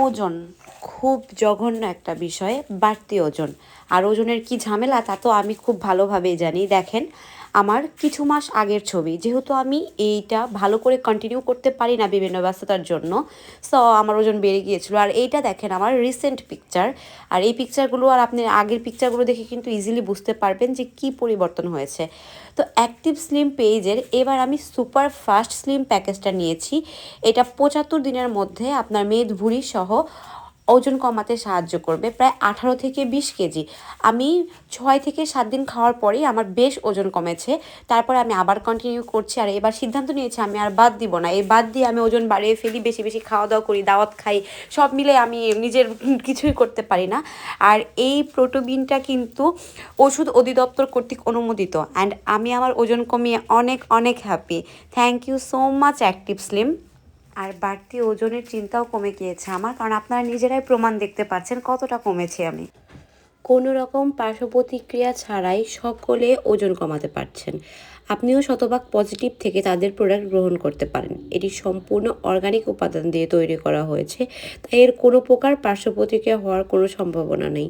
ওজন খুব জঘন্য একটা বিষয়, বাড়তি ওজন। আর ওজনের কি ঝামেলা তা তো আমি খুব ভালোভাবেই জানি। দেখেন, আমার কিছু মাস আগের ছবি, যেহেতু আমি এইটা ভালো করে কন্টিনিউ করতে পারি না বিভিন্ন ব্যস্ততার জন্য, সো আমার ওজন বেড়ে গিয়েছিল। আর এইটা দেখেন আমার রিসেন্ট পিকচার। আর এই পিকচারগুলো আর আপনি আগের পিকচারগুলো দেখে কিন্তু ইজিলি বুঝতে পারবেন যে কি পরিবর্তন হয়েছে। তো অ্যাক্টিভ স্লিম পেজের এবার আমি সুপার ফাস্ট স্লিম প্যাকেজটা নিয়েছি। এটা 75 দিনের মধ্যে আপনার মেদ ভুঁড়ি সহ ওজন কমাতে সাহায্য করবে, প্রায় 18 থেকে 20 কেজি। আমি 6 থেকে 7 দিন খাওয়ার পরেই আমার বেশ ওজন কমেছে। তারপরে আমি আবার কন্টিনিউ করছি, আর এবার সিদ্ধান্ত নিয়েছি আমি আর বাদ দিব না। এই বাদ দিয়ে আমি ওজন বাড়িয়ে ফেলি, বেশি বেশি খাওয়া দাওয়া করি, দাওয়াত খাই, সব মিলে আমি নিজের কিছুই করতে পারি না। আর এই প্রোটোবিনটা কিন্তু ওষুধ অধিদপ্তর কর্তৃক অনুমোদিত, অ্যান্ড আমি আমার ওজন কমিয়ে অনেক অনেক happy. Thank you so much active slim. আর বাড়তি ওজনের চিন্তাও কমে গিয়েছে আমার, কারণ আপনারা নিজেরাই প্রমাণ দেখতে পাচ্ছেন কতটা কমেছি আমি। কোনো রকম পার্শ্ব প্রতিক্রিয়া ছাড়াই সকলে ওজন কমাতে পারছেন। আপনিও শতভাগ পজিটিভ থেকে তাদের প্রোডাক্ট গ্রহণ করতে পারেন। এটি সম্পূর্ণ অর্গানিক উপাদান দিয়ে তৈরি করা হয়েছে, তাই এর কোনো প্রকার পার্শ্ব প্রতিক্রিয়া হওয়ার কোনো সম্ভাবনা নেই।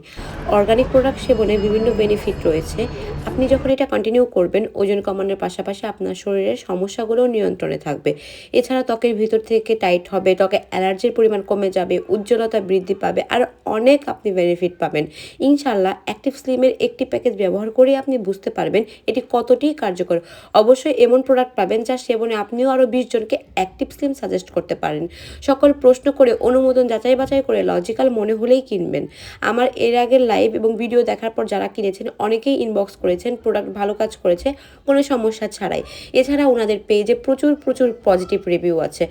অর্গানিক প্রোডাক্ট সেবনে বিভিন্ন বেনিফিট রয়েছে। আপনি যখন এটা কন্টিনিউ করবেন, ওজন কমানোর পাশাপাশি আপনার শরীরের সমস্যাগুলোও নিয়ন্ত্রণে থাকবে। এছাড়া ত্বকের ভিতর থেকে টাইট হবে, ত্বকে অ্যালার্জির পরিমাণ কমে যাবে, উজ্জ্বলতা বৃদ্ধি পাবে, আর অনেক আপনি বেনিফিট পাবেন ইনশাল্লাহ। অ্যাক্টিভ স্লিমের একটি প্যাকেজ ব্যবহার করে আপনি বুঝতে পারবেন এটি কতটি কার্যকর। অবশ্যই এমন প্রোডাক্ট পাবেন যা সেবনে আপনিও আরও 20 জনকে অ্যাক্টিভ স্লিম সাজেস্ট করতে পারেন। সকল প্রশ্ন করে অনুমোদন যাচাই বাছাই করে লজিক্যাল মনে হলেই কিনবেন। আমার এর আগের লাইভ এবং ভিডিও দেখার পর যারা কিনেছেন অনেকেই ইনবক্স করেছেন প্রোডাক্ট ভালো কাজ করেছে কোনো সমস্যা ছাড়াই। এছাড়া ওনাদের পেজে প্রচুর প্রচুর পজিটিভ রিভিউ আছে।